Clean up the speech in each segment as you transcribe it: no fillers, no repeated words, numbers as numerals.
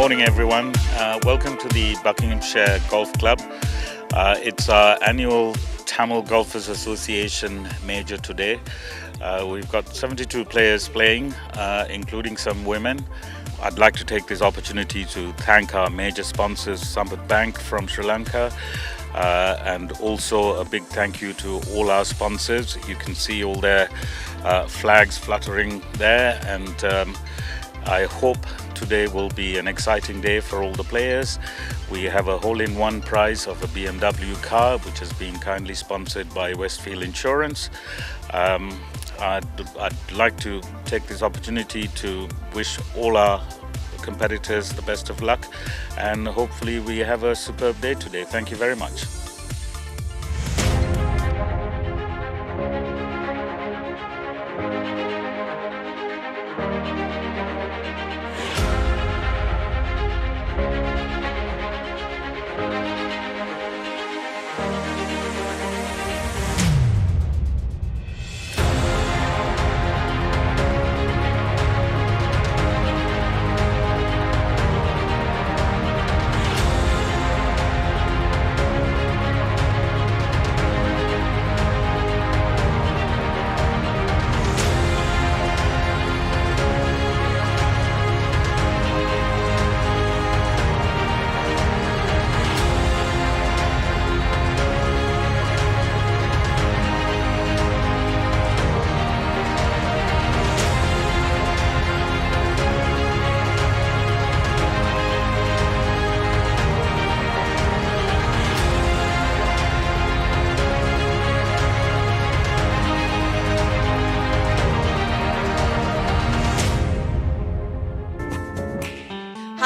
morning, everyone. Welcome to the Buckinghamshire Golf Club. It's our annual Tamil Golfers Association major today. We've got 72 players playing, including some women. I'd like to take this opportunity to thank our major sponsors, Sambat Bank from Sri Lanka, and also a big thank you to all our sponsors. You can see all their flags fluttering there, and I hope today will be an exciting day for all the players. We have a hole-in-one prize of a BMW car, which has been kindly sponsored by Westfield Insurance. I'd like to take this opportunity to wish all our competitors the best of luck, and hopefully we have a superb day today. Thank you very much.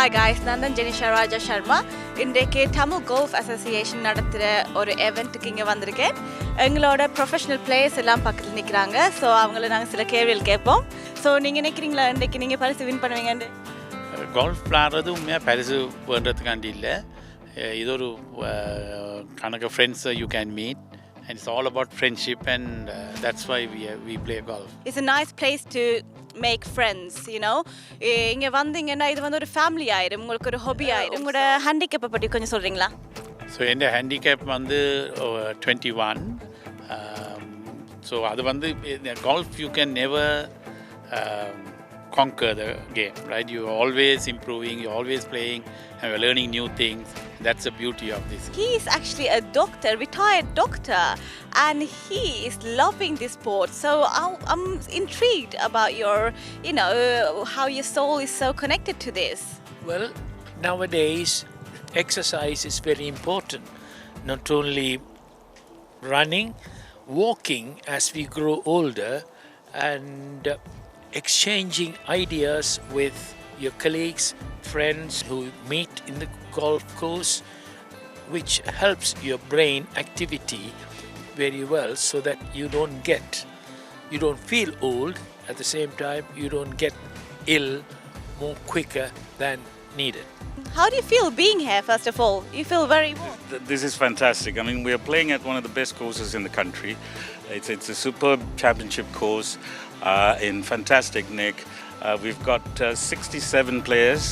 Hi guys, Nandan Janisha Raja Sharma. இன்றைக்கு Tamil golf association நடத்துகிற ஒரு eventக்கு இங்கே வந்திருக்கேன். எங்களோட professional players எல்லாம் பக்கத்தில் நிற்கிறாங்க. So அவங்கள நாங்கள் சில கேள்விகள் கேட்போம். ஸோ நீங்கள் நினைக்கிறீங்களா இன்றைக்கு நீங்கள் பரிசு வின் பண்ணுவீங்கன்னு? கோல்ஃப் விளாட்றது உண்மையாக பரிசு பண்ணுறதுக்காண்டி இல்லை. இது ஒரு கணக்கு ஃப்ரெண்ட்ஸை you can meet. And it's all about friendship, and that's why we play golf. It's a nice place to make friends, you know. இங்கே வந்தீங்கன்னா இது வந்து ஒரு ஃபேமிலி ஆயிடும், உங்களுக்கு ஒரு ஹாபி ஆயிடும். உங்களோட ஹேண்டிகேப்பை பற்றி கொஞ்சம் சொல்கிறீங்களா? ஸோ என் ஹேண்டிகேப் வந்து 21. ஸோ அது வந்து golf you can never conquer the game, right? You're always improving, you're always playing, and you're learning new things. That's the beauty of this. He is actually a doctor, retired doctor, and he is loving this sport. So I'm intrigued about your, you know, how your soul is so connected to this. Well, nowadays exercise is very important. Not only running, walking as we grow older, and exchanging ideas with your colleagues, friends who meet in the golf course, which helps your brain activity very well, so that you don't feel old. At the same time, you don't get ill more quicker than needed. How do you feel being here, first of all? You feel very warm. This is fantastic. I mean, we are playing at one of the best courses in the country. It's a superb championship course in fantastic nick. We've got 67 players,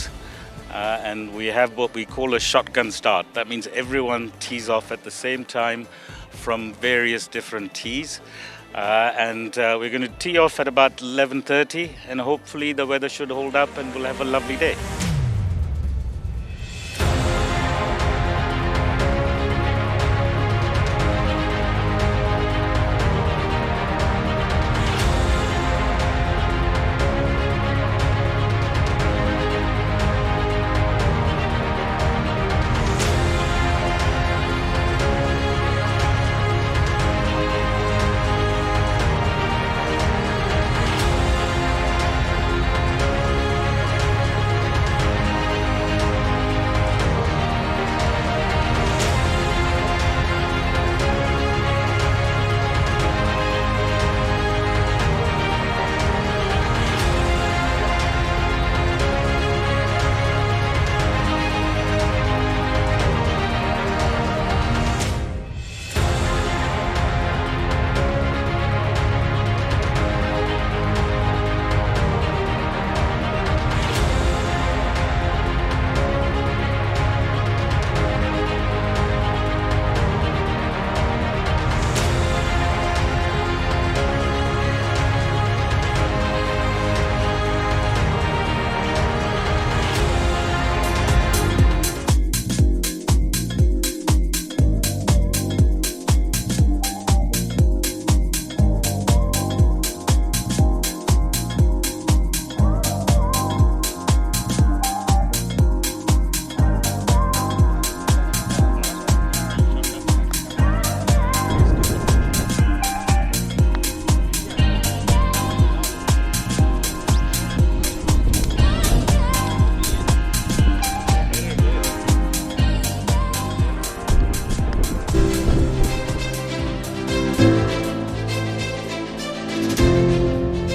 and we have what we call a shotgun start. That means everyone tees off at the same time from various different tees. And we're going to tee off at about 11:30, and hopefully the weather should hold up and we'll have a lovely day.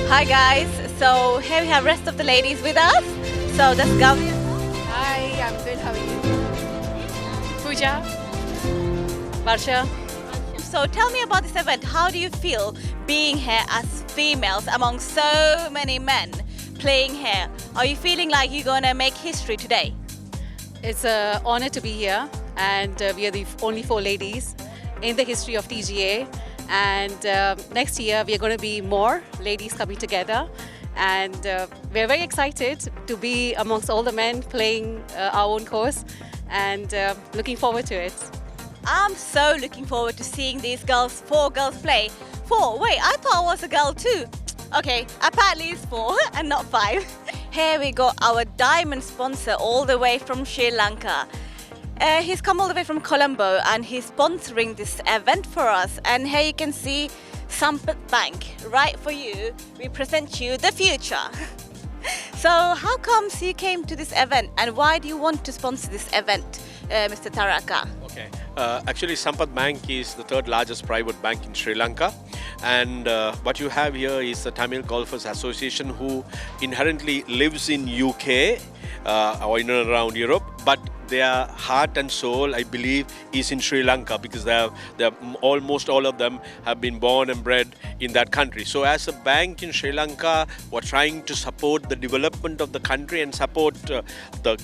Hi guys, so here we have rest of the ladies with us. So that's Gavi. Hi, I'm good. How are you? Pooja. Varsha. So tell me about this event. How do you feel being here as females among so many men playing here? Are you feeling like you're gonna make history today? It's an honor to be here, and we are the only 4 ladies in the history of TGA. And next year, we are going to be more ladies coming together. And we're very excited to be amongst all the men playing our own course, and looking forward to it. I'm so looking forward to seeing these girls, 4 girls play. 4? Wait, I thought I was a girl too. Okay, apparently it's 4 and not 5. Here we got our diamond sponsor all the way from Sri Lanka. He's come all the way from Colombo and he's sponsoring this event for us. And here you can see Sampath Bank. Right for you, we present you the future. So how comes you came to this event and why do you want to sponsor this event, Mr. Taraka? Okay. Actually, Sampath Bank is the 3rd largest private bank in Sri Lanka, and what you have here is the Tamil Golfers Association, who inherently lives in UK or in and around Europe, but their heart and soul, I believe, is in Sri Lanka, because they almost all of them have been born and bred in that country. So as a bank in Sri Lanka, we're trying to support the development of the country and support the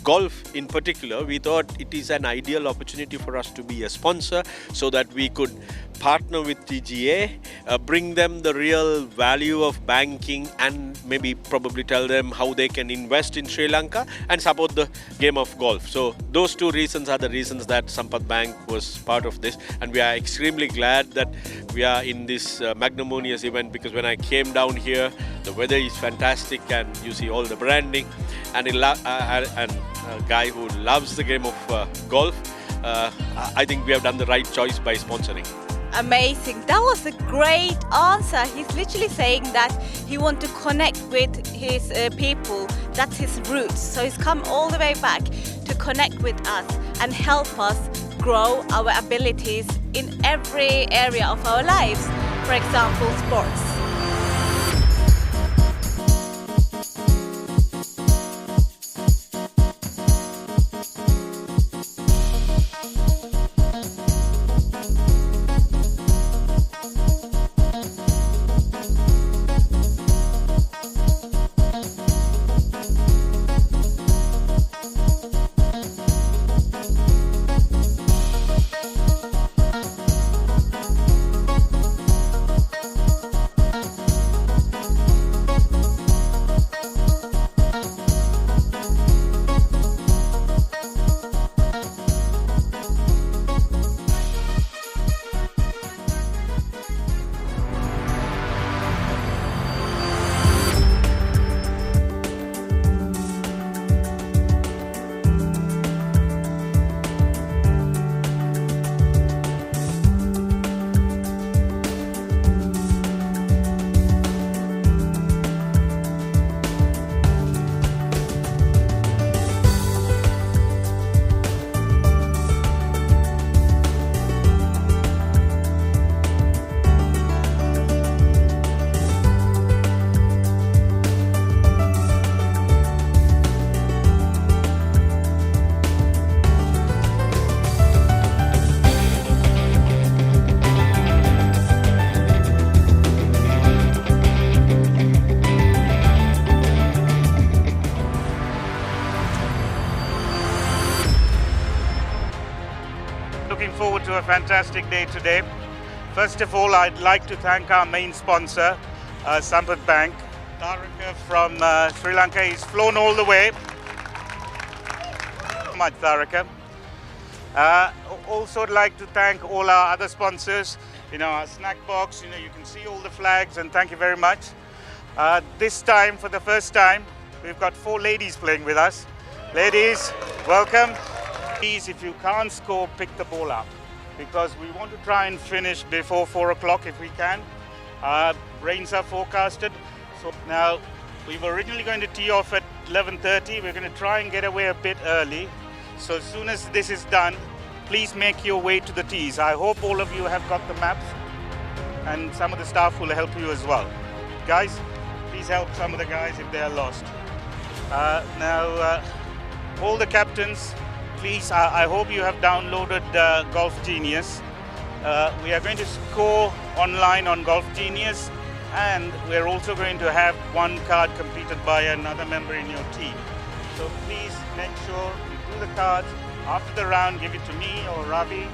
golf in particular. We thought it is an ideal opportunity for us to be a sponsor so that we could partner with TGA, bring them the real value of banking, and maybe probably tell them how they can invest in Sri Lanka and support the game of golf. So those 2 reasons are the reasons that Sampath Bank was part of this, and we are extremely glad that we are in this magnanimous event, because when I came down here, the weather is fantastic and you see all the branding, and a guy who loves the game of golf. I think we have done the right choice by sponsoring. Amazing. That was a great answer. He's literally saying that he wants to connect with his people. That's his roots. So he's come all the way back to connect with us and help us grow our abilities in every area of our lives. For example, sports. Looking forward to a fantastic day today. First of all, I'd like to thank our main sponsor, Sampath Bank. Taraka from Sri Lanka, he's flown all the way. Thank you so much, Taraka. Also, I'd like to thank all our other sponsors. Our snack box, you can see all the flags, and thank you very much. This time, for the first time, we've got 4 ladies playing with us. Ladies, welcome. Please, if you can't score, pick the ball up, because we want to try and finish before 4 o'clock if we can. Rains are forecasted. So now, we were originally going to tee off at 11:30. We're going to try and get away a bit early. So as soon as this is done, please make your way to the tees. I hope all of you have got the maps, and some of the staff will help you as well. Guys, please help some of the guys if they are lost. Now, all the captains, please, I hope you have downloaded Golf Genius. We are going to score online on Golf Genius, and we're also going to have one card completed by another member in your team. So please make sure you do the cards. After the round, give it to me or Ravi.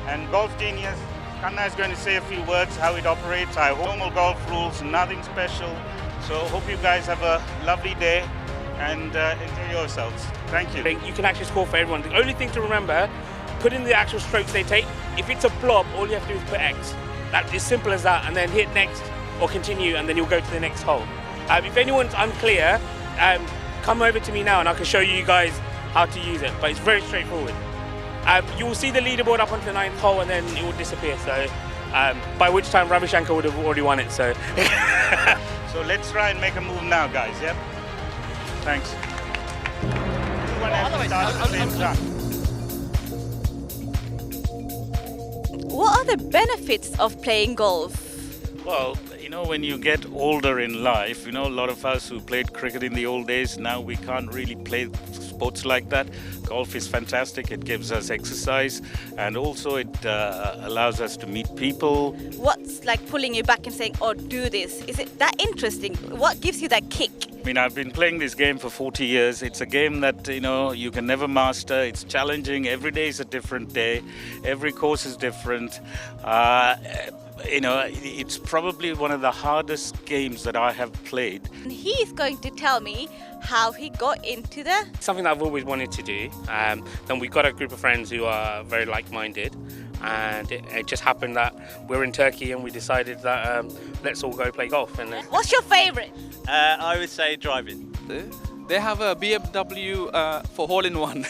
And Golf Genius, Kanna is going to say a few words how it operates. I have normal golf rules, nothing special. So hope you guys have a lovely day and enjoy yourselves. Thank you. You can actually score for everyone. The only thing to remember, put in the actual strokes they take. If it's a blob, all you have to do is put X. That's as simple as that, and then hit next or continue, and then you'll go to the next hole. If anyone's unclear, come over to me now and I can show you guys how to use it, but it's very straightforward. You will see the leaderboard up onto the 9th hole and then it will disappear, so by which time Ravi Shankar would have already won it. So So let's try and make a move now, guys, yeah? Thanks. Everyone has to start at the same time. What are the benefits of playing golf? Well, you know, when you get older in life, you know, a lot of us who played cricket in the old days, now we can't really play sports like that. Golf is fantastic. It gives us exercise, and also it allows us to meet people. What's like pulling you back and saying, oh, do this? Is it that interesting? What gives you that kick? I mean, I've been playing this game for 40 years. It's a game that, you know, you can never master. It's challenging. Every day is a different day. Every course is different. You know, it's probably one of the hardest games that I have played. And he is going to tell me how he got into the... something that I've always wanted to do. Then we've got a group of friends who are very like-minded, and it just happened that we're in Turkey and we decided that let's all go play golf. And What's your favourite? I would say driving. They have a BMW for hole-in-one.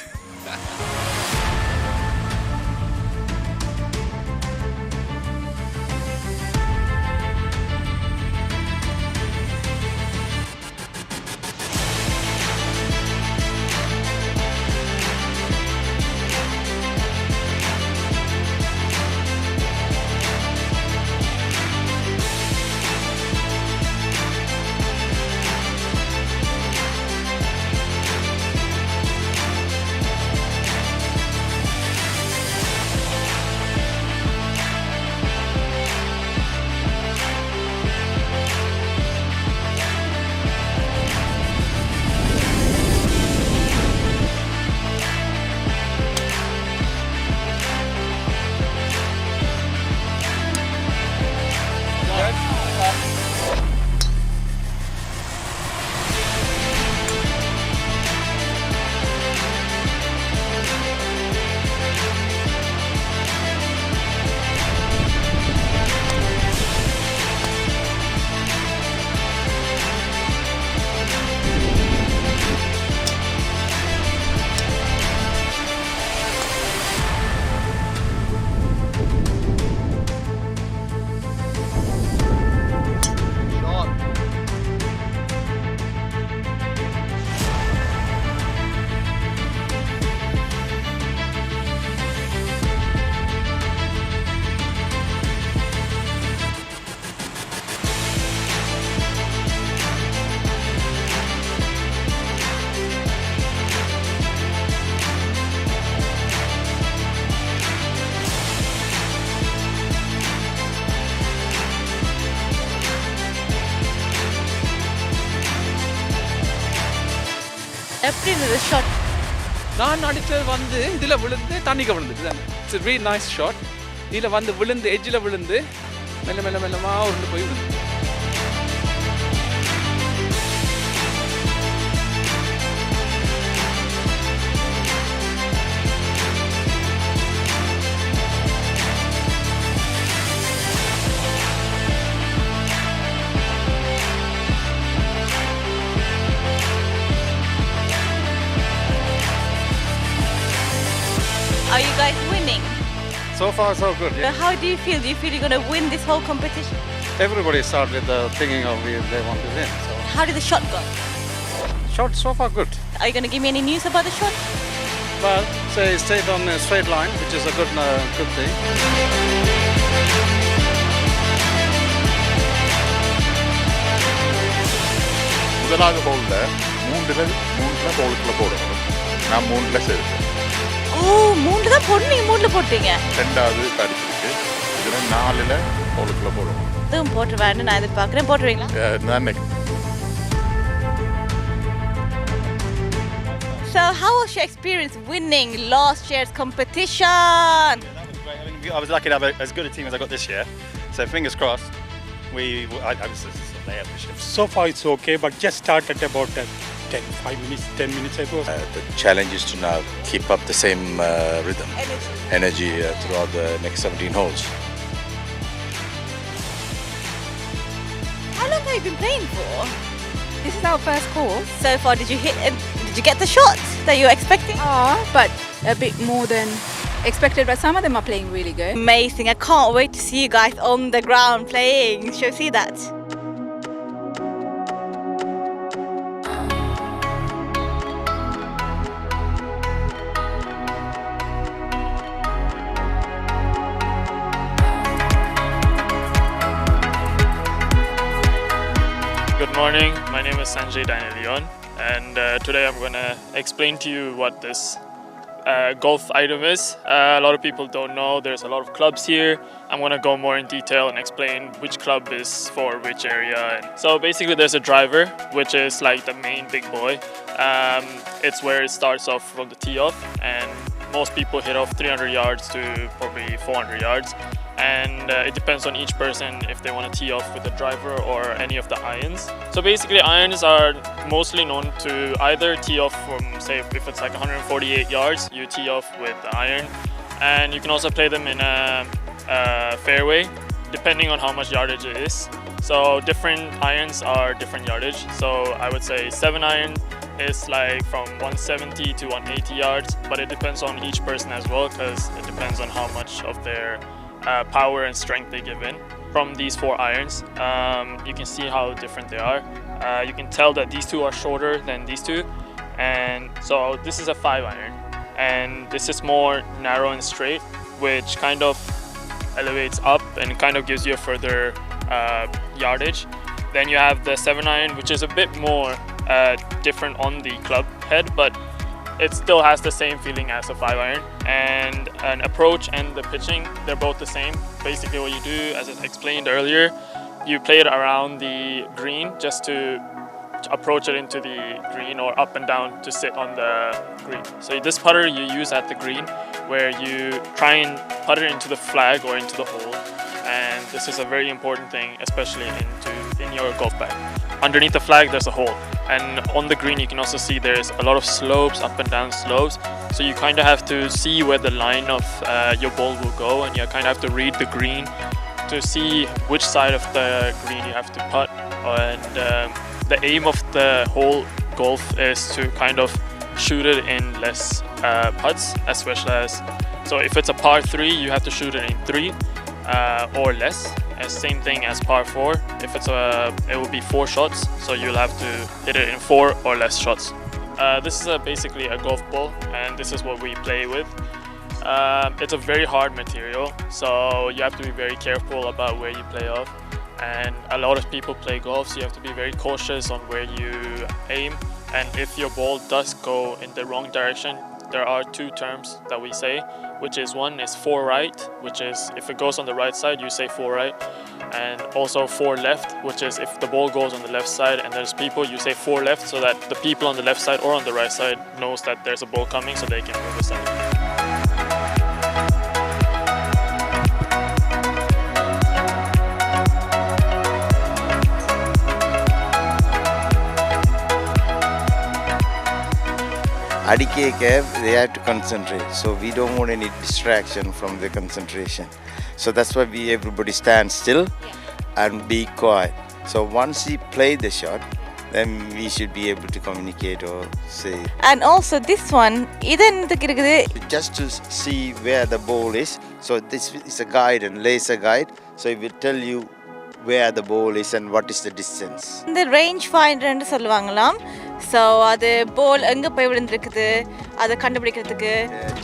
எப்படி இருந்தது shot? நான் அடிச்சது வந்து இதில் விழுந்து தண்ணிக்கு விழுந்துட்டு தானே. It's very nice shot. இதில் வந்து விழுந்து எட்ஜில் விழுந்து மெல்ல மெல்ல மெல்லமாக உருண்டு போய் விழுந்து. Are you guys winning? So far, so good. But Yeah. how do you feel? Do you feel you're going to win this whole competition? Everybody start with the thinking of they want to win. So How did the shot go? shot so far good. Are you going to give me any news about the shot? Well, say stayed on a straight line, which is a good thing. முதலாவது ஹோலில் மூன்றில் ஹோலுக்குள்ளே போடணும். நான் 3ல் சேர்த்தேன். ஓ 3 தான் போட்டு 3ல போட்டீங்க. ரெண்டாவது தடுத்துட்டு இதில் 4ல் ஹோலுக்குள்ளே போடணும். இதுவும் போட்டுருவேன்னு நான் எதிர்பார்க்குறேன். போட்டுருவீங்களா? நான் So how was your experience winning last year's competition? I was lucky to have as good a team as I got this year. So fingers crossed. I was layup this year. So far it's okay, but just started about 10 minutes ago. The challenge is to now keep up the same rhythm, energy throughout the next 17 holes. How long have you been playing for? This is our first course. So far, did you get the shots that you were expecting? But a bit more than expected, but some of them are playing really good. Amazing. I can't wait to see you guys on the ground playing. Shall we see that? Good morning, my name is Sanjay Danielion, and today I'm going to explain to you what this golf item is. A lot of people don't know, there's a lot of clubs here. I'm going to go more in detail and explain which club is for which area. So basically there's a driver, which is like the main big boy. It's where it starts off from the tee off, and most people hit off 300 yards to probably 400 yards. And it depends on each person if they want to tee off with a driver or any of the irons. So basically irons are mostly known to either tee off from, say, if it's like 148 yards, you tee off with the iron. And you can also play them in a fairway, depending on how much yardage it is. So different irons are different yardage. So I would say 7 iron is like from 170 to 180 yards, but it depends on each person as well, because it depends on how much of their power and strength they give in. From these 4 irons, you can see how different they are. You can tell that these 2 are shorter than these 2, and so this is a 5 iron, and this is more narrow and straight, which kind of elevates up and kind of gives you a further yardage. Then you have the 7 iron, which is a bit more different on the club head, but it still has the same feeling as a 5 iron. And an approach and the pitching, they're both the same. Basically what you do, as I explained earlier, you play it around the green just to approach it into the green, or up and down to sit on the green. So this putter you use at the green, where you try and putt it into the flag or into the hole. And this is a very important thing, especially in your golf bag. Underneath the flag there's a hole, and on the green you can also see there's a lot of slopes, up and down slopes, so you kind of have to see where the line of your ball will go, and you kind of have to read the green to see which side of the green you have to putt. And the aim of the whole golf is to kind of shoot it in less putts, especially as, so if it's a par 3 you have to shoot it in 3 or less. And same thing as par 4. If it's it will be 4 shots, so you'll have to hit it in 4 or less shots. This is basically a golf ball, and this is what we play with. It's a very hard material, so you have to be very careful about where you play off. And a lot of people play golf, so you have to be very cautious on where you aim. And if your ball does go in the wrong direction, there are 2 terms that we say, which is, one is 4 right, which is if it goes on the right side you say 4 right, and also 4 left, which is if the ball goes on the left side and there's people, you say 4 left, so that the people on the left side or on the right side knows that there's a ball coming, so they can move aside. Adikeke, they have to concentrate, so we don't want any distraction from the concentration. So that's why everybody stands still and be quiet. So once he play the shot, then we should be able to communicate or say. And also this one, just to see where the ball is. So this is a guide and laser guide, so it will tell you where the ball is and what is the distance. The range finder ன்னு சொல்லுவாங்களாம். So அது ball எங்க போய் விழுந்திருக்குது அத கண்டுபிடிக்கிறதுக்கு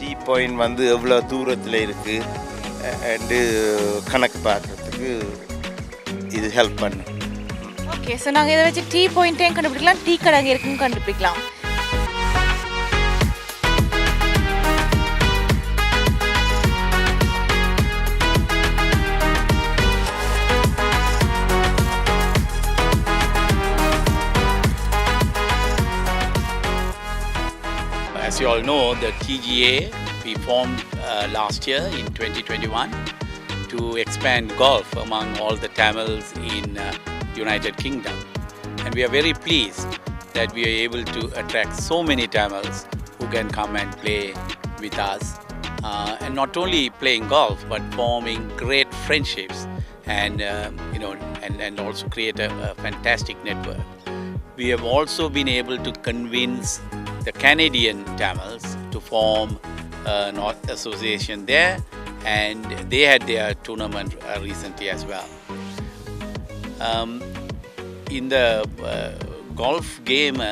T point வந்து எவ்வளவு தூரத்துல இருக்கு and கணக்கு பார்க்கிறதுக்கு இது ஹெல்ப் பண்ணும். ஓகே, ஸோ நாங்கள் இதை வச்சு டீ பாயிண்ட்டையும் கண்டுபிடிக்கலாம், டீ கடை அங்கே இருக்குன்னு கண்டுபிடிக்கலாம். As you all know, the TGA we formed last year in 2021 to expand golf among all the Tamils in United Kingdom, and we are very pleased that we are able to attract so many Tamils who can come and play with us, and not only playing golf but forming great friendships and and also create a fantastic network. We have also been able to convince the Canadian Tamils to form an association there, and they had their tournament recently as well. In the golf game,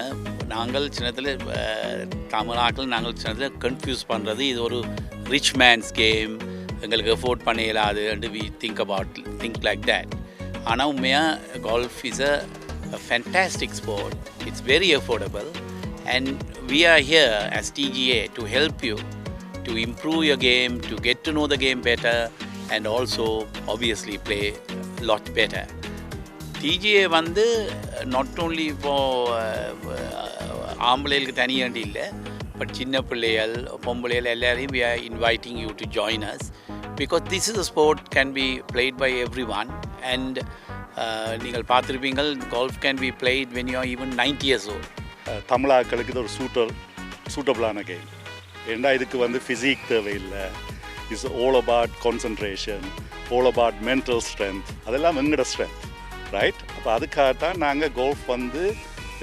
நாங்கள் சின்னத்தில் தமிழாக்கள் நாங்கள் சின்னத்தில் confuse பண்ணுறது இது ஒரு rich mens game, எங்களுக்கு effort பண்ண இயலாது and we think like that. ஆனால் உண்மையாக golf is a fantastic sport. It's very affordable, and we are here as TGA to help you to improve your game, to get to know the game better, and also obviously play a lot better. TGA வந்து not only for ஆம்பளைகளுக்கு தனியாண்டி இல்லை, but சின்ன பிள்ளைகள் பொம்பளைகள் எல்லாரையும் we are inviting you to join us, because this is a sport can be played by everyone, and நீங்கள் பார்த்துருப்பீங்கள் golf can be played when you are even 90 years old. தமிழாக்களுக்கு இது ஒரு சூட்டபிளான game. ஏன்னா இதுக்கு வந்து ஃபிசிக் தேவையில்லை. It's all about concentration, all about mental strength, அதெல்லாம் எங்களோட strength, right? அப்போ அதுக்காகத்தான் நாங்கள் கோல்ஃப் வந்து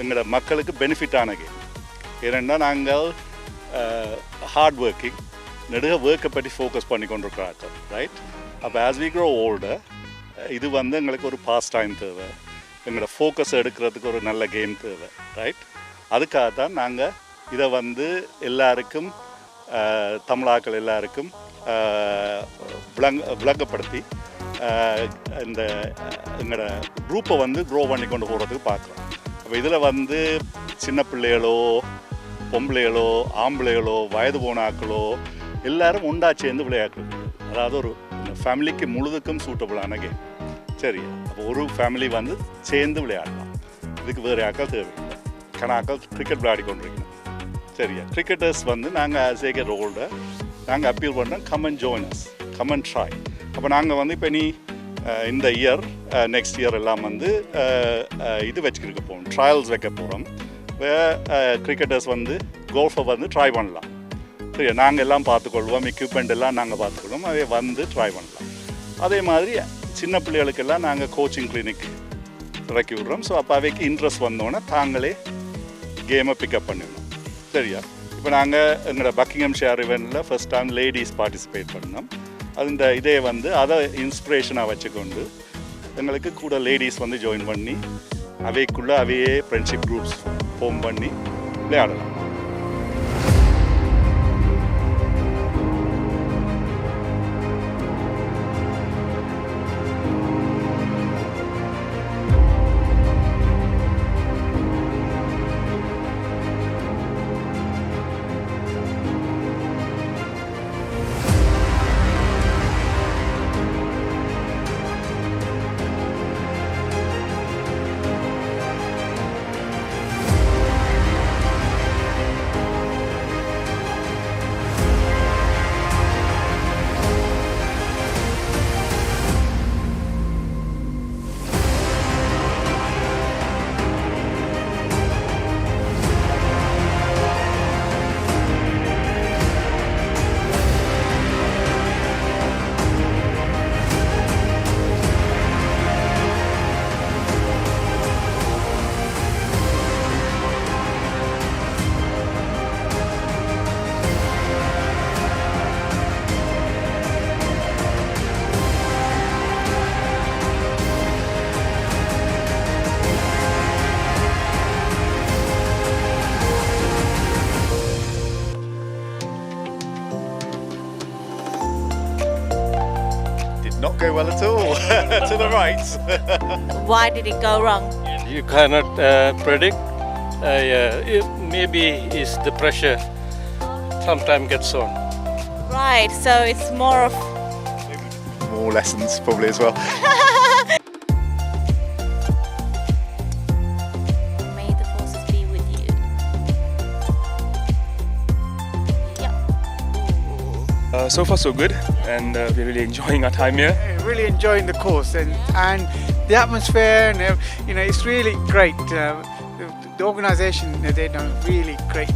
எங்களோட மக்களுக்கு பெனிஃபிட்டான கேம். ஏன்னா நாங்கள் ஹார்ட் ஒர்க்கிங் நெடுக ஒர்க்கை பற்றி ஃபோக்கஸ் பண்ணி கொண்டிருக்கிறார்கள், ரைட்? அப்போ ஆஸ் வி க்ரோ ஓல்டர் இது வந்து எங்களுக்கு ஒரு பாஸ் டைம் தேவை, எங்களோட ஃபோக்கஸ் எடுக்கிறதுக்கு ஒரு நல்ல கேம் தேவை, ரைட்? அதுக்காக தான் நாங்கள் இதை வந்து எல்லாருக்கும் தமிழாக்கள் எல்லாருக்கும் விளங்கப்படுத்தி இந்த எங்களோட குரூப்பை வந்து க்ரோ பண்ணி கொண்டு போகிறதுக்கு பார்க்குறோம். அப்போ இதில் வந்து சின்ன பிள்ளைகளோ பொம்பளைகளோ ஆம்பளைகளோ வயது போனாக்களோ எல்லாரும் உண்டா சேர்ந்து விளையாடுறது, அதாவது ஒரு ஃபேமிலிக்கு முழுதுக்கும் சூட்டபுளான கேம். சரி, அப்போ ஒரு ஃபேமிலி வந்து சேர்ந்து விளையாடலாம். இதுக்கு வேறு ஆக்கள் தேவையில்லை. கணாக்கள் கிரிக்கெட் விளையாடி கொண்டிருக்கணும். சரியா, கிரிக்கெட்டர்ஸ் வந்து நாங்கள் ஆஸ் ஏ கெட் ஓல்டர் நாங்கள் அப்பீல் பண்ணுறோம், come and join us, come and try. அப்போ நாங்கள் வந்து இப்போ நீ இந்த இயர் நெக்ஸ்ட் இயர் எல்லாம் வந்து இது வச்சுக்கிட்டு போகிறோம், ட்ரையல்ஸ் வைக்க போகிறோம். கிரிக்கெட்டர்ஸ் வந்து கோல்ஃபை வந்து ட்ரை பண்ணலாம். சரியா, நாங்கள் எல்லாம் பார்த்துக்கொள்வோம், எக்யூப்மெண்ட் எல்லாம் நாங்கள் பார்த்துக்கொள்வோம், அதே வந்து ட்ரை பண்ணலாம். அதே மாதிரி சின்ன பிள்ளைகளுக்கெல்லாம் நாங்கள் கோச்சிங் கிளினிக் இறக்கி விடுறோம். ஸோ அப்போ அவைக்கு இன்ட்ரெஸ்ட் வந்தோன்னே தாங்களே கேமை பிக்கப் பண்ணிடணும். சரியா, இப்போ நாங்கள் எங்களோட Buckinghamshire இவெண்ட்டில் first time ladies participate பண்ணோம். அந்த இதே வந்து அதை இன்ஸ்பிரேஷனாக வச்சுக்கொண்டு எங்களுக்கு கூட லேடிஸ் வந்து ஜாயின் பண்ணி அவைக்குள்ளே அவையே ஃப்ரெண்ட்ஷிப் குரூப்ஸ் ஃபார்ம் பண்ணி விளையாடலாம். go well at all. To the right. Why did it go wrong? You cannot predict. Maybe it's the pressure sometimes gets on. Right, so it's more of... More lessons probably as well. May the forces be with you. Yeah. So far so good, and we're really enjoying our time here. Really enjoying the course and the atmosphere, and it's really great. The organisation, they've done a really great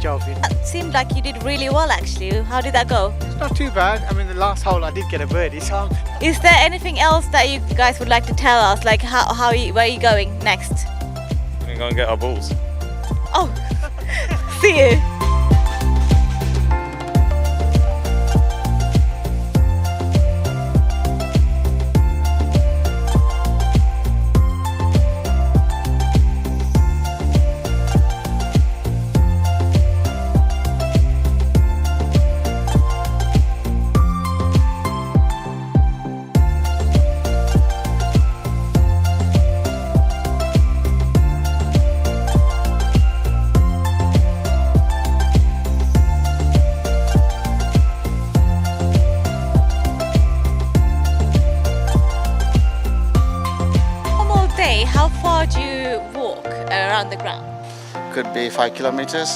job. It seemed like you did really well actually. How did that go? It's not too bad. I mean, the last hole I did get a birdie. So Is there anything else that you guys would like to tell us? Like where are you going next? We're going to get our balls. Oh, see you. How far do you walk around the ground? Could be 5 kilometers.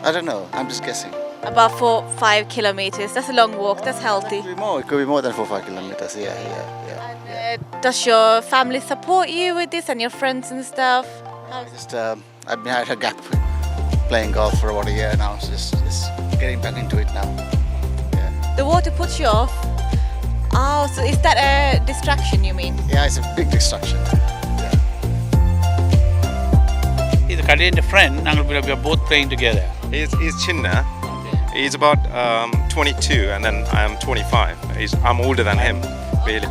I don't know. I'm just guessing. About 4-5 kilometers. That's a long walk. That's healthy. It could be more than 4-5 kilometers. Yeah. Does your family support you with this and your friends and stuff? I've been had a gap playing golf for about a year now. So just getting back into it now. Yeah. The water puts you off. Oh, so is that a distraction? You mean? Yeah, it's a big distraction. He's a Canadian friend. We are both playing together. He's Chinna. He's about 22, and then I'm 25. I'm older than him, really.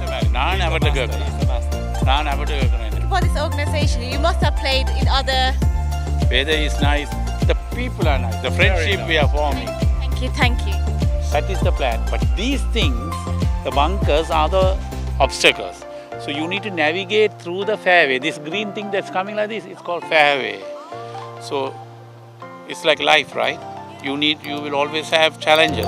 For this organization, you must have played in other... Weather is nice. The people are nice. The friendship we are forming. Thank you. That is the plan. But these things, the bunkers are the obstacles. So you need to navigate through the fairway. This green thing that's coming like this, it's called fairway. So it's like life, right? You will always have challenges.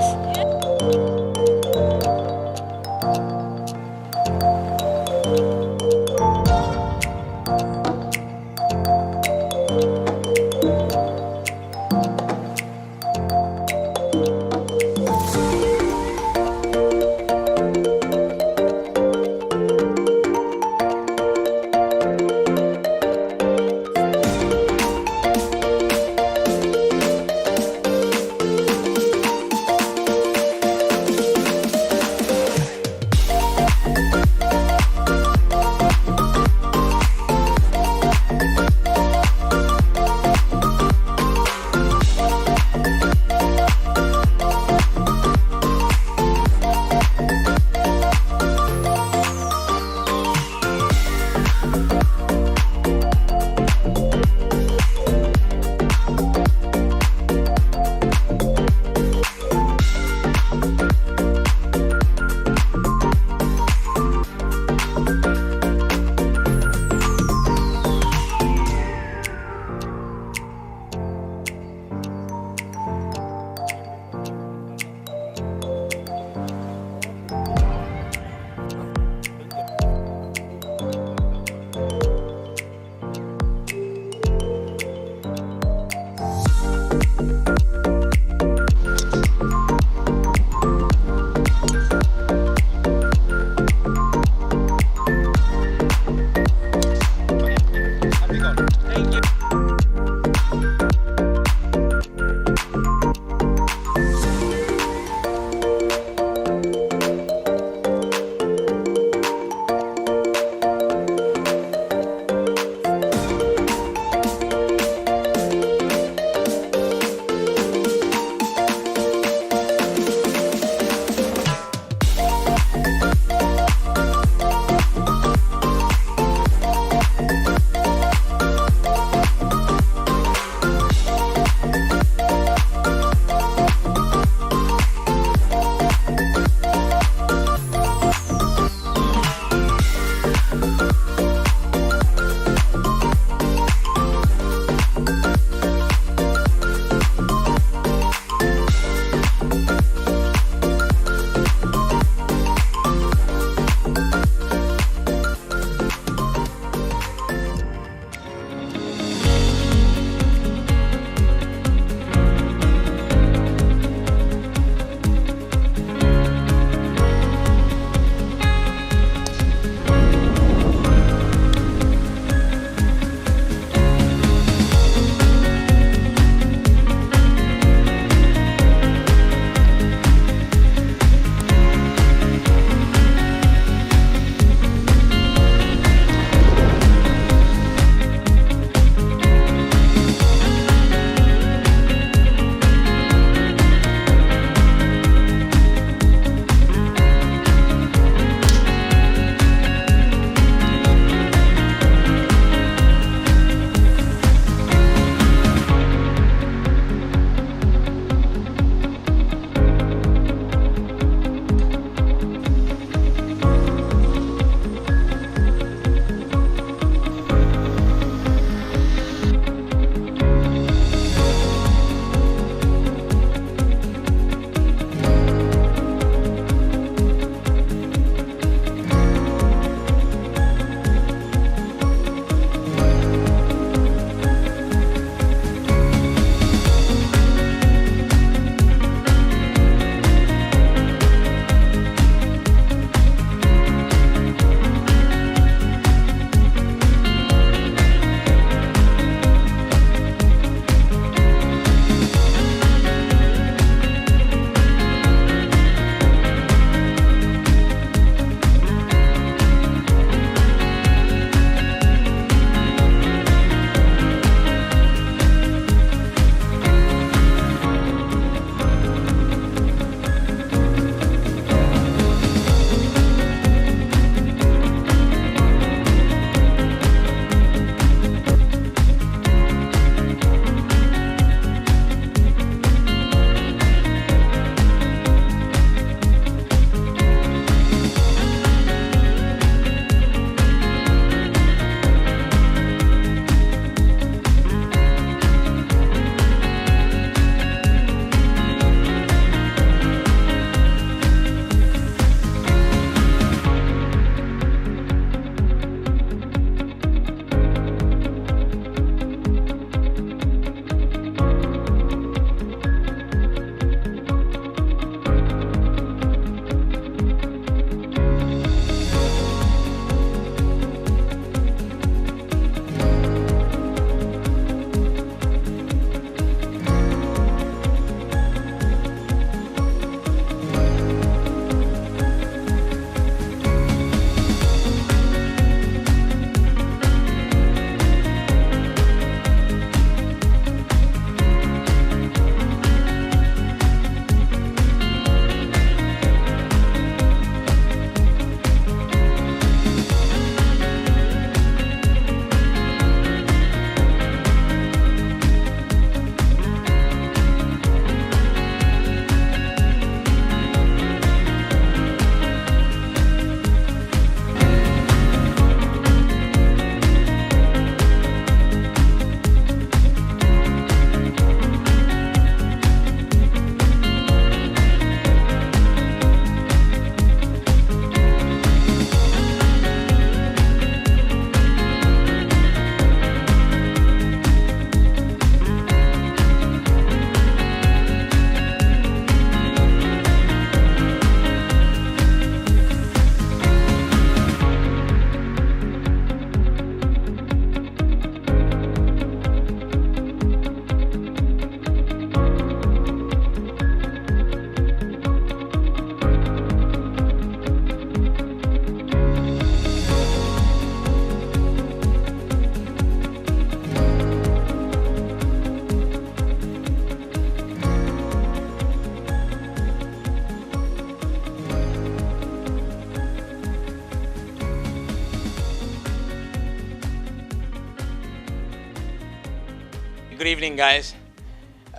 Good evening, guys.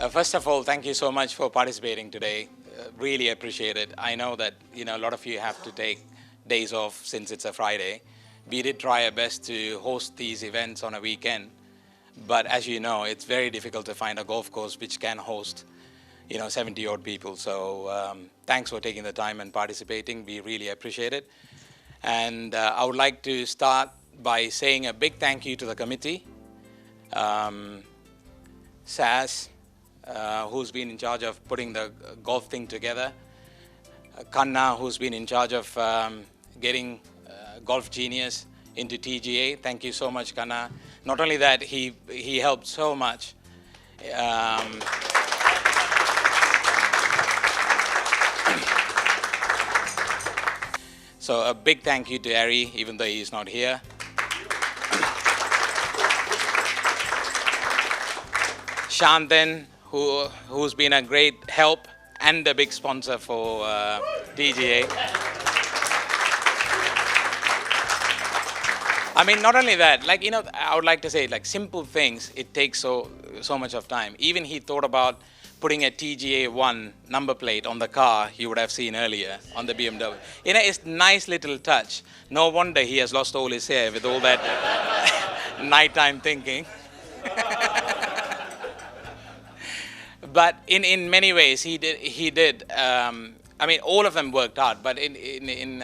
First of all, thank you so much for participating today. Really appreciate it. I know that a lot of you have to take days off since it's a Friday. We did try our best to host these events on a weekend, but as you know, it's very difficult to find a golf course which can host 70 odd people. So thanks for taking the time and participating. We really appreciate it. And I would like to start by saying a big thank you to the committee. Saz, who's been in charge of putting the golf thing together. Kanna, who's been in charge of getting Golf Genius into TGA. Thank you so much, Kanna. Not only that, he helped so much. So a big thank you to Ari, even though he's not here. Shantan, who's been a great help and a big sponsor for TGA. I mean, not only that, I would like to say, simple things, it takes so much of time. Even he thought about putting a TGA 1 number plate on the car you would have seen earlier on the BMW. It's a nice little touch. No wonder he has lost all his hair with all that nighttime thinking. But in many ways, he did. I mean, all of them worked hard, but in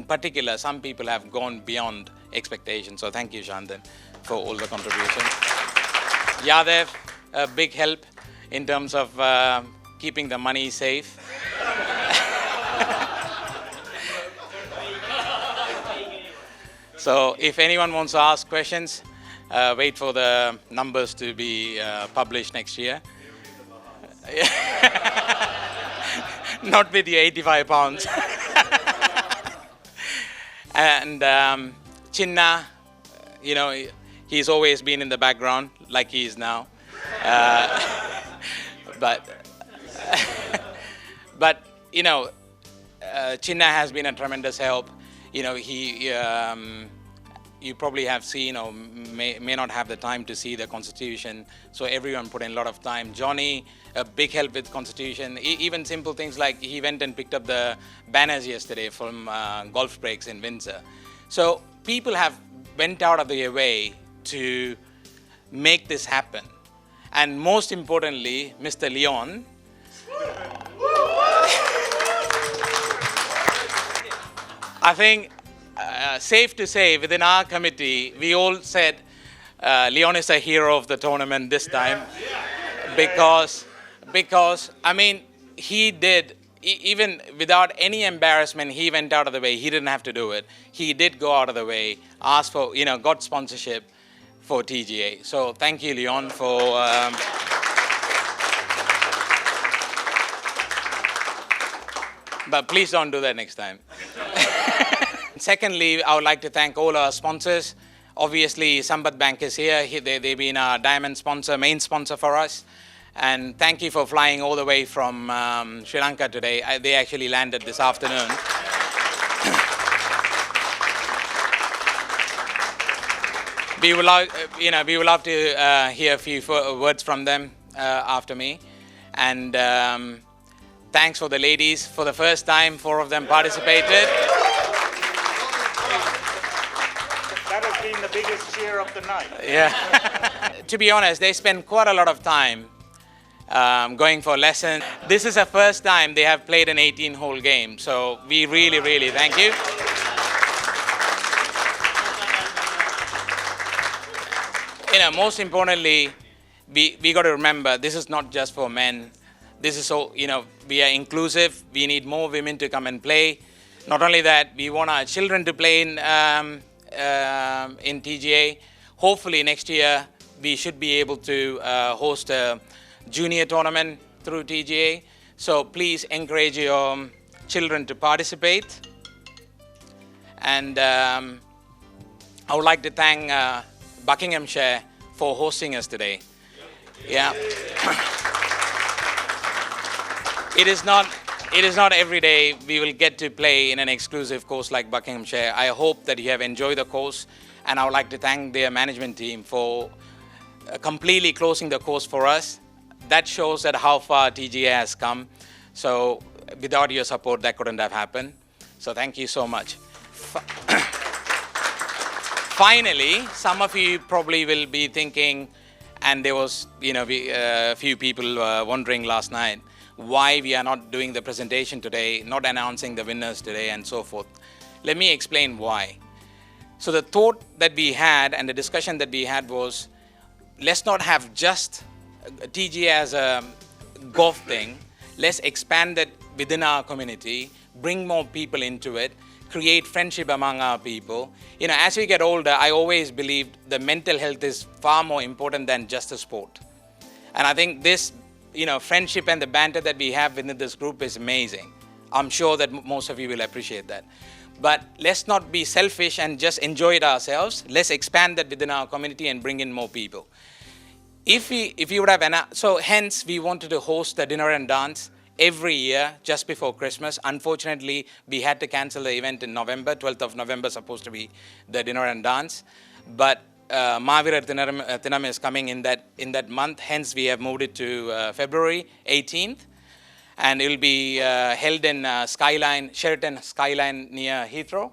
particular, some people have gone beyond expectations. So thank you, Shantan, for all the contributions. Yadev, a big help in terms of keeping the money safe. So if anyone wants to ask questions, wait for the numbers to be published next year. Not with the 85 pounds. And Chinna, he's always been in the background like he is now. But Chinna has been a tremendous help. You probably have seen or may not have the time to see the Constitution, so everyone put in a lot of time. Johnny, a big help with Constitution. Even simple things like he went and picked up the banners yesterday from Golf Breaks in Windsor. So people have went out of their way to make this happen. And most importantly, Mr. Leon, I think safe to say, within our committee, we all said Leon is a hero of the tournament this time, because I mean, he did, even without any embarrassment, he went out of the way. He didn't have to do it. He did go out of the way, asked for, got sponsorship for TGA. So thank you, Leon, for but please don't do that next time. Secondly, I would like to thank all our sponsors. Obviously, Sambat Bank is here. They've been our diamond sponsor, main sponsor for us. And thank you for flying all the way from Sri Lanka today. They actually landed this afternoon. We would love to hear a few words from them after me. And thanks for the ladies. For the first time, 4 of them participated. That has been the biggest cheer of the night. Yeah. To be honest, they spend quite a lot of time going for lessons. This is the first time they have played an 18-hole game. So we really, really thank you. Most importantly, we got to remember, this is not just for men. This is so, we are inclusive. We need more women to come and play. Not only that, we want our children to play in TGA. Hopefully next year, we should be able to host a junior tournament through TGA. So please encourage your children to participate. And I would like to thank Buckinghamshire for hosting us today. Yeah. It is not every day we will get to play in an exclusive course like Buckinghamshire. I hope that you have enjoyed the course, and I would like to thank their management team for completely closing the course for us. That shows that how far TGA has come. So without your support, that couldn't have happened. So thank you so much. Finally, some of you probably will be thinking, and there was, a few people wondering last night, why we are not doing the presentation today, not announcing the winners today, and so forth. Let me explain why. So the thought that we had and the discussion that we had was, let's not have just TGA as a golf thing. Let's expand that within our community, bring more people into it, create friendship among our people. As we get older, I always believed the mental health is far more important than just a sport. And I think this, friendship and the banter that we have within this group is amazing. I'm sure that most of you will appreciate that. But let's not be selfish and just enjoy it ourselves. Let's expand that within our community and bring in more people. If you would have, so hence we wanted to host the dinner and dance every year just before Christmas. Unfortunately, we had to cancel the event in November. 12th of November supposed to be the dinner and dance. But Mahavira Tinam is coming in that month. Hence, we have moved it to February 18th. And it will be held in Sheraton Skyline near Heathrow.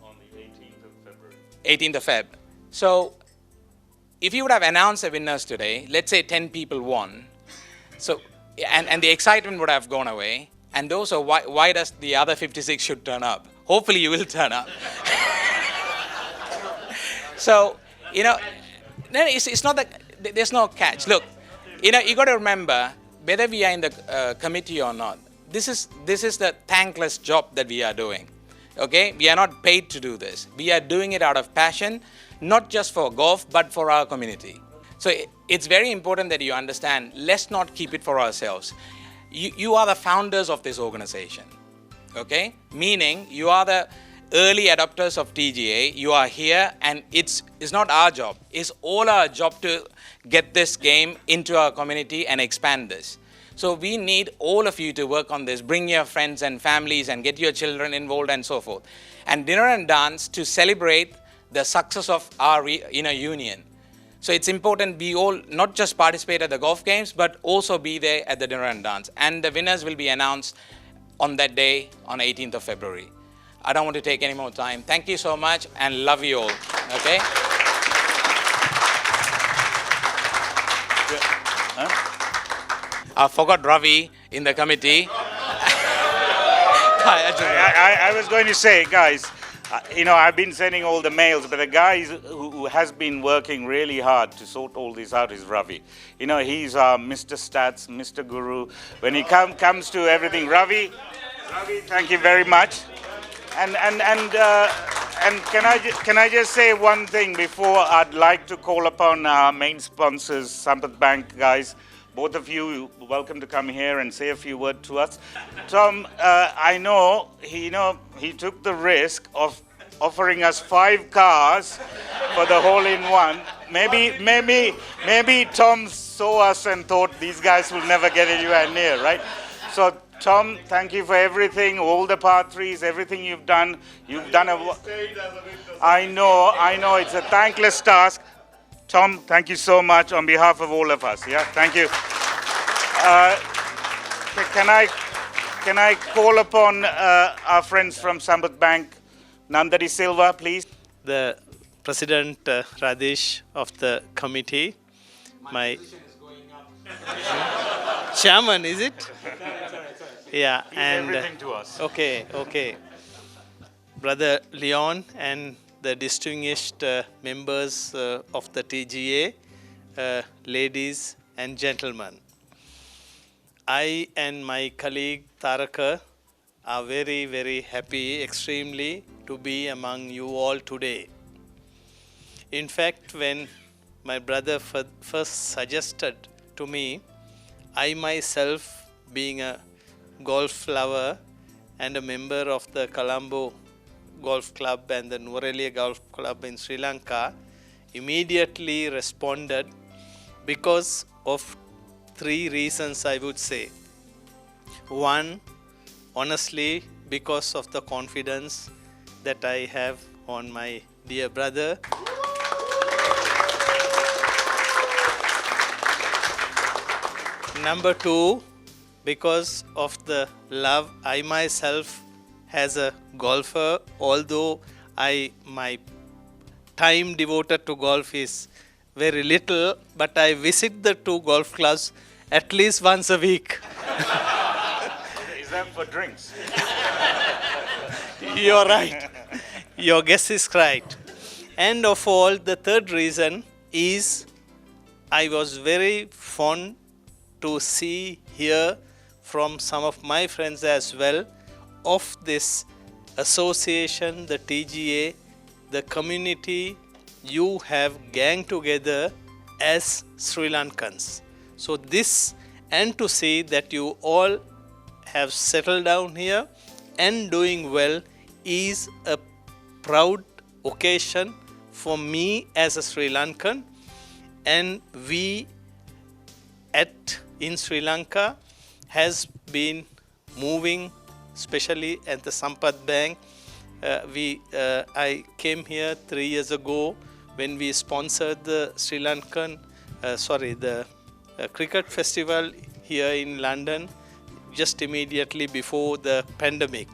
On the 18th of February. 18th of Feb. So, if you would have announced the winners today, let's say 10 people won. So, and the excitement would have gone away. And those are why does the other 56 should turn up? Hopefully you will turn up. So, it's not that there's no catch. Look, you got to remember, whether we are in the committee or not, this is the thankless job that we are doing. Okay? We are not paid to do this. We are doing it out of passion, not just for golf, but for our community. So it's very important that you understand, let's not keep it for ourselves. You are the founders of this organization. Okay? Meaning, you are the early adopters of TGA. You are here, and it's not our job. It's all our job to get this game into our community and expand this. So we need all of you to work on this. Bring your friends and families and get your children involved and so forth. And dinner and dance to celebrate the success of our union. So it's important we all not just participate at the golf games, but also be there at the dinner and dance. And the winners will be announced on that day, on 18th of February. I don't want to take any more time. Thank you so much and love you all. Okay? I forgot Ravi in the committee. I was going to say, guys, I've been sending all the mails, but the guy who has been working really hard to sort all this out is Ravi. He's Mr. Stats, Mr. Guru. When he comes to everything, Ravi, thank you very much. And can I just say one thing before I'd like to call upon our main sponsors, Sampath Bank guys. Both of you, welcome to come here and say a few words to us. Tom, I know he took the risk of offering us 5 cars for the hole-in-one. Maybe Tom saw us and thought these guys will never get anywhere near, right? So Tom, thank you for everything, all the par 3s, everything you've done. You've done I know, it's a thankless task. Tom, thank you so much on behalf of all of us. Yeah, thank you. Can I call upon our friends from Sampath Bank, Nandari Silva, please? The President Radesh of the committee, my position is going up. Chairman, is it? Yeah, and everything to us. Okay. Brother Leon and the distinguished members of the TGA, ladies and gentlemen. I and my colleague Taraka are very, very happy, extremely, to be among you all today. In fact, when my brother first suggested to me, I myself, being a golf lover and a member of the Colombo Golf Club and the Nuwara Golf Club in Sri Lanka, immediately responded because of 3 reasons, I would say. One, honestly, because of the confidence that I have on my dear brother. Number two, because of the love I myself as a golfer, although my time devoted to golf is very little, but I visit the two golf clubs at least once a week. Is that for drinks? You're right. Your guess is right. And of all, the third reason is I was very fond to see, hear from some of my friends as well of this association, the TGA, the community you have gang together as Sri Lankans. So this, and to see that you all have settled down here and doing well, is a proud occasion for me as a Sri Lankan. And we in Sri Lanka has been moving, especially at the Sampath Bank. I came here 3 years ago when we sponsored the the cricket festival here in London just immediately before the pandemic.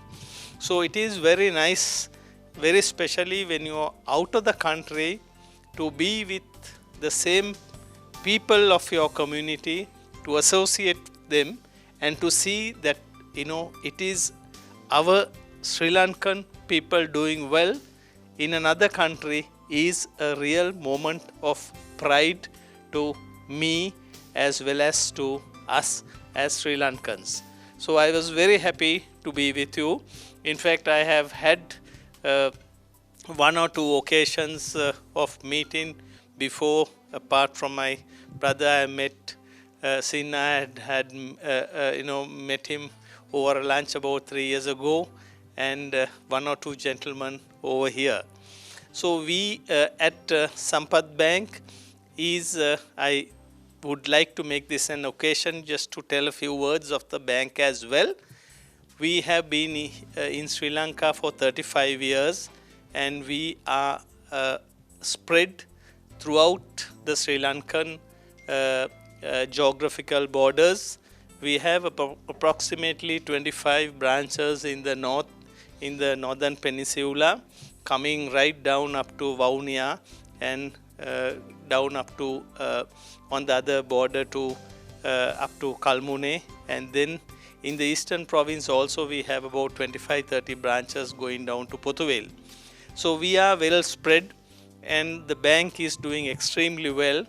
So it is very nice, very specially when you are out of the country, to be with the same people of your community, to associate them and to see that it is our Sri Lankan people doing well in another country is a real moment of pride to me as well as to us as Sri Lankans. So I was very happy to be with you. In fact, I have had one or two occasions of meeting before. Apart from my brother, I met Sinna. I had met him over a lunch about 3 years ago, and one or two gentlemen over here. So we at Sampath Bank I would like to make this an occasion just to tell a few words of the bank as well. We have been in Sri Lanka for 35 years, and we are spread throughout the Sri Lankan geographical borders. We have approximately 25 branches in the north, in the northern peninsula, coming right down up to Vaunia and down up to on the other border to up to Kalmune, and then in the eastern province also we have about 25-30 branches going down to Pothuvel. So we are well spread, and the bank is doing extremely well,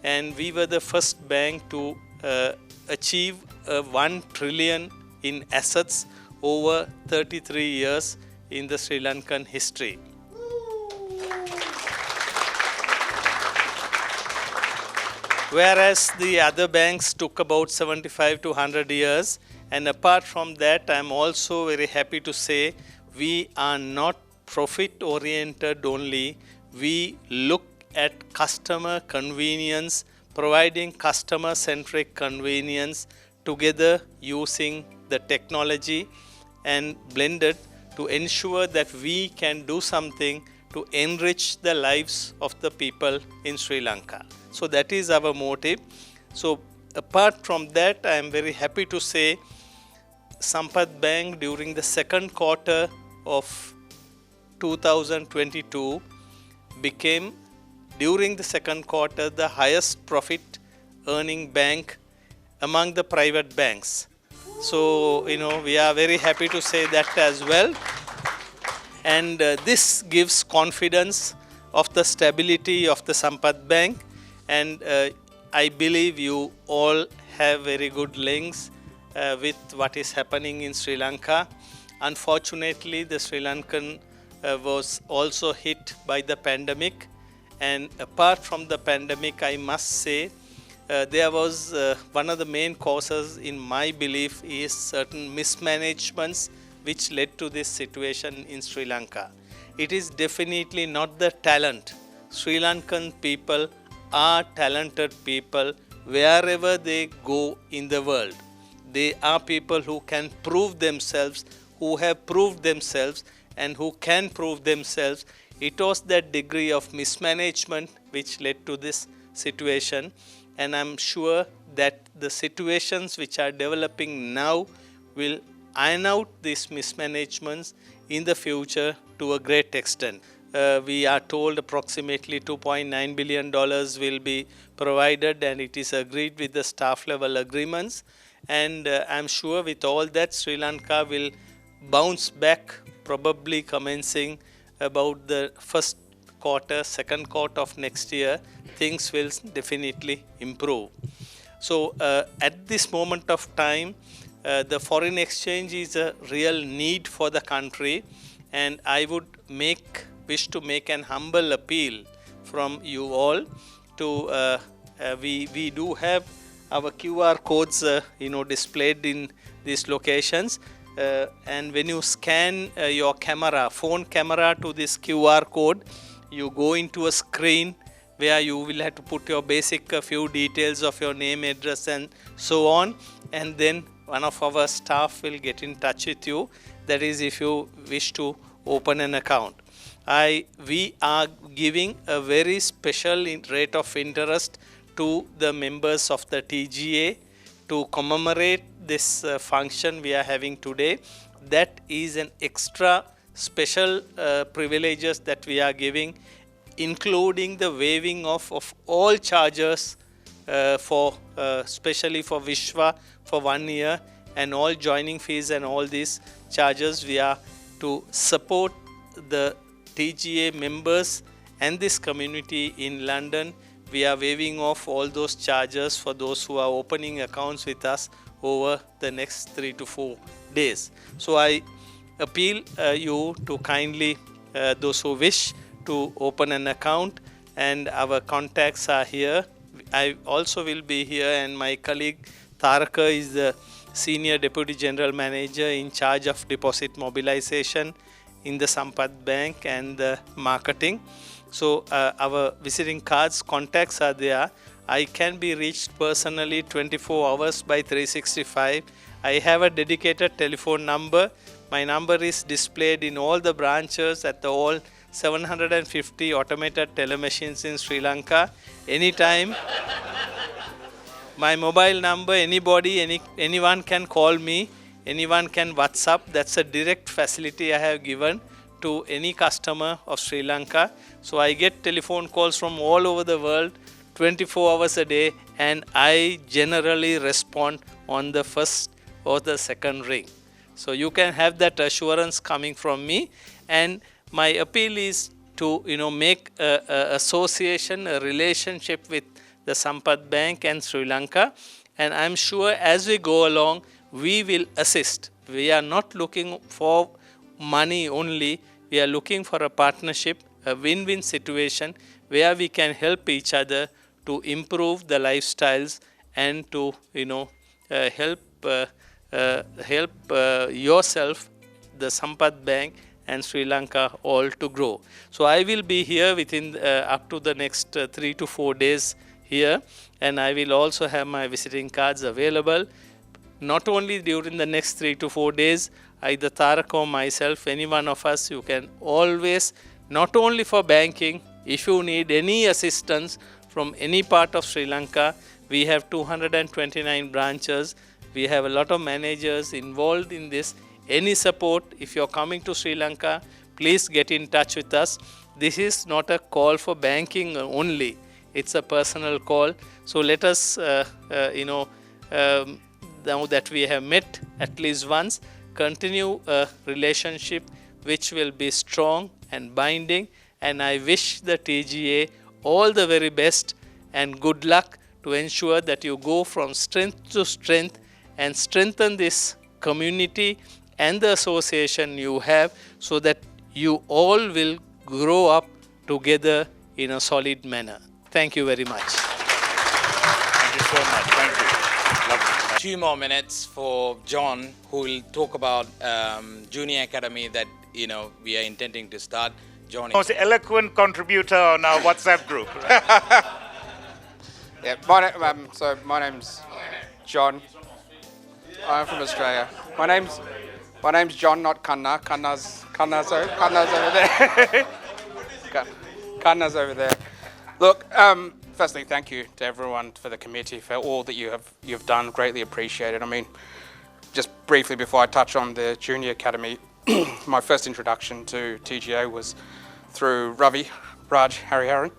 and we were the first bank to achieve 1 trillion in assets over 33 years in the Sri Lankan history. Whereas the other banks took about 75 to 100 years. And apart from that, I am also very happy to say we are not profit oriented only. We look at customer convenience, providing customer centric convenience together using the technology and blended to ensure that we can do something to enrich the lives of the people in Sri Lanka. So that is our motive. So apart from that, I am very happy to say Sampath Bank during the second quarter of 2022 became, during the second quarter, the highest profit earning bank among the private banks. So, we are very happy to say that as well. And this gives confidence of the stability of the Sampath Bank. And I believe you all have very good links with what is happening in Sri Lanka. Unfortunately, the Sri Lankan was also hit by the pandemic. And apart from the pandemic, I must say, there was one of the main causes in my belief is certain mismanagements which led to this situation in Sri Lanka. It is definitely not the talent. Sri Lankan people are talented people wherever they go in the world. They are people who can prove themselves, who have proved themselves, and who can prove themselves. It was that degree of mismanagement which led to this situation, and I'm sure that the situations which are developing now will iron out these mismanagements in the future to a great extent. We are told approximately $2.9 billion will be provided, and it is agreed with the staff level agreements. And I'm sure with all that, Sri Lanka will bounce back, probably commencing about the first quarter, second quarter of next year. Things will definitely improve. So at this moment of time, the foreign exchange is a real need for the country, and I would wish to make an humble appeal from you all to we do have our QR codes displayed in these locations, and when you scan your phone camera to this QR code, you go into a screen where you will have to put your basic few details of your name, address and so on, and then one of our staff will get in touch with you. That is if you wish to open an account. We are giving a very special rate of interest to the members of the TGA to commemorate this function we are having today. That is an extra special privileges that we are giving, including the waiving of all charges especially for Vishwa for 1 year, and all joining fees and all these charges we are to support the TGA members and this community in London. We are waiving off all those charges for those who are opening accounts with us over the next 3 to 4 days. So I appeal you to kindly, those who wish to open an account, and our contacts are here. I also will be here, and my colleague Taraka is the Senior Deputy General Manager in charge of deposit mobilization in the Sampath Bank and the marketing. So our visiting cards contacts are there. I can be reached personally 24 hours by 365. I have a dedicated telephone number. My number is displayed in all the branches at the all 750 automated telemachines in Sri Lanka. Anytime. My mobile number, anyone can call me, anyone can WhatsApp. That's a direct facility I have given to any customer of Sri Lanka. So I get telephone calls from all over the world 24 hours a day, and I generally respond on the first or the second ring. So you can have that assurance coming from me, and my appeal is to make a association, a relationship with the Sampath Bank and Sri Lanka, and I'm sure as we go along we will assist. We are not looking for money only, we are looking for a partnership, a win-win situation where we can help each other to improve the lifestyles and to help yourself, the Sampath Bank and Sri Lanka all to grow. So I will be here within up to the next 3 to 4 days here, and I will also have my visiting cards available. Not only during the next 3 to 4 days, either Tarak or myself, any one of us, you can always, not only for banking, if you need any assistance from any part of Sri Lanka, we have 229 branches. We have a lot of managers involved in this. Any support, if you're coming to Sri Lanka, please get in touch with us. This is not a call for banking only. It's a personal call. So let us, now that we have met at least once, continue a relationship which will be strong and binding. And I wish the TGA all the very best and good luck to ensure that you go from strength to strength and strengthen this community and the association you have, so that you all will grow up together in a solid manner. Thank you very much. Thank you so much. Thank you. Lovely. 2 more minutes for John, who will talk about Junior Academy that we are intending to start. John, most eloquent contributor on our WhatsApp group. Yeah, my name's John. I'm from Australia. My name's John, not Kanna. Kanna's over there. Kanna's over there. Look, firstly, thank you to everyone for the committee for all that you've done. Greatly appreciated. I mean, just briefly before I touch on the Junior Academy, my first introduction to TGA was through Ravi, Raj, Hariharan.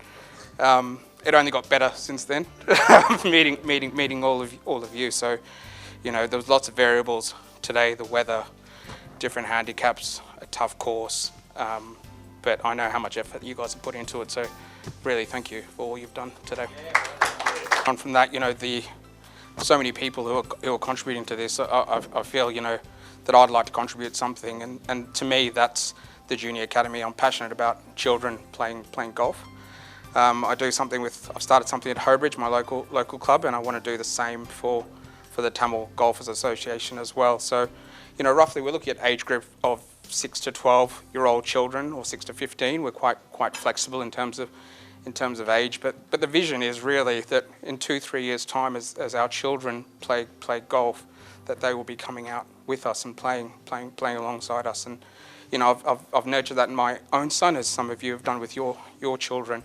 It only got better since then, meeting all of you. So, you know, there was lots of variables today: the weather, different handicaps, a tough course. But I know how much effort you guys have put into it. So, really, thank you for all you've done today. And from that, you know, so many people who are contributing to this. I feel, you know, that I'd like to contribute something, and to me, that's the Junior Academy. I'm passionate about children playing golf. I've started something at Hobridge, my local club, and I want to do the same for the Tamil Golfers Association as well. So, you know, roughly we're looking at age group of 6 to 12-year-old children, or 6 to 15. We're quite flexible in terms of age, but the vision is really that in 2-3 years' time, as our children play golf, that they will be coming out with us and playing alongside us. And you know, I've nurtured that in my own son, as some of you have done with your children.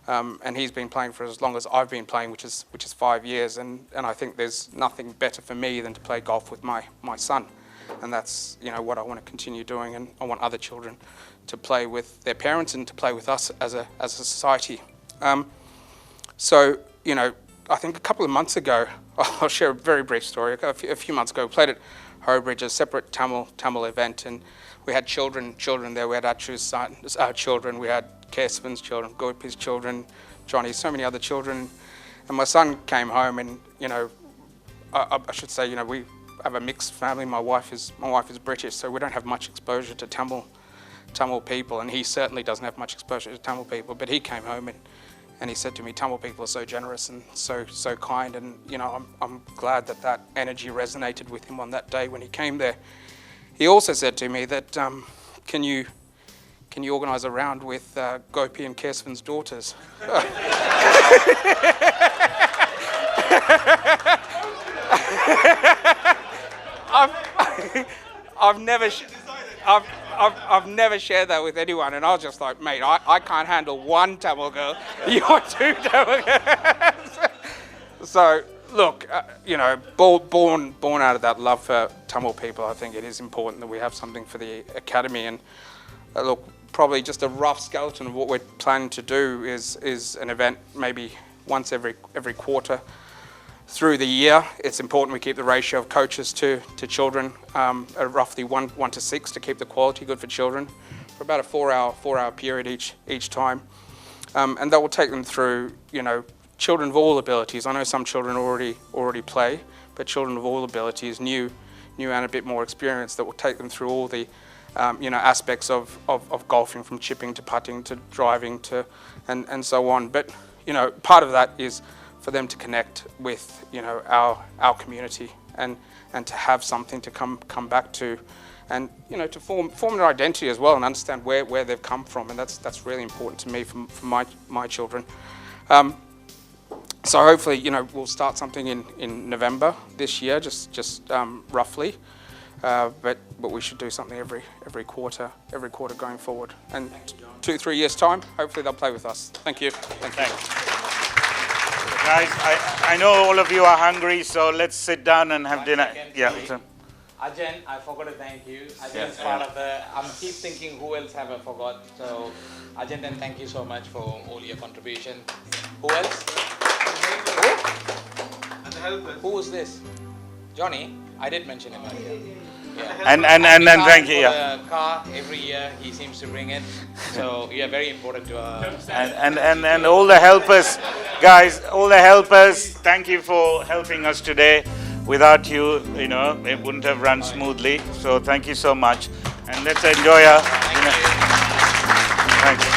And he's been playing for as long as I've been playing, which is 5 years. And I think there's nothing better for me than to play golf with my son. And that's, you know, what I want to continue doing. And I want other children to play with their parents and to play with us as a society. So, you know, I think a couple of months ago, I'll share a very brief story. A few months ago, we played at Hobridge, a separate Tamil event, and we had children there. We had Achu's son, children, we had Kesavan's children, Gopi's children, Johnny, so many other children. And my son came home, and you know, I should say, you know, we have a mixed family. My wife is British, so we don't have much exposure to Tamil people, and he certainly doesn't have much exposure to Tamil people. But he came home and he said to me, Tamil people are so generous and so kind, and you know, I'm glad that energy resonated with him on that day when he came there. He also said to me that, can you organise a round with Gopi and Kesavan's daughters? I've never shared that with anyone, and I was just like, mate, I can't handle one Tamil girl. You want 2 Tamil girls? So, look, you know, born out of that love for Tamil people, I think it is important that we have something for the academy. And look, probably just a rough skeleton of what we're planning to do is an event maybe once every quarter through the year. It's important we keep the ratio of coaches to children at roughly 1 to 6 to keep the quality good for children for about a 4-hour period each time. And that will take them through, you know, children of all abilities. I know some children already play, but children of all abilities, new and a bit more experienced, that will take them through all the you know, aspects of golfing, from chipping to putting to driving to and so on. But you know, part of that is for them to connect with, you know, our community and to have something to come back to, and you know, to form an identity as well and understand where they've come from, and that's really important to me for my children. So hopefully, you know, we'll start something in November this year, just roughly. But we should do something every quarter going forward. And 2-3 years time, hopefully they'll play with us. Thank you. Thanks. Guys, I know all of you are hungry, so let's sit down and have dinner. Yeah. Ajahn, I forgot to thank you. Ajahn part of the. I'm keep thinking who else have I forgot. So Ajahn, then thank you so much for all your contribution. Who else? Who was this? Johnny. I did mention him earlier. Yeah. And thank you. Yeah. The car every year he seems to bring it. So you are very important to us. And all the helpers, guys, all the helpers. Thank you for helping us today. Without you, you know, it wouldn't have run smoothly. So thank you so much, and let's enjoy our. Thank you.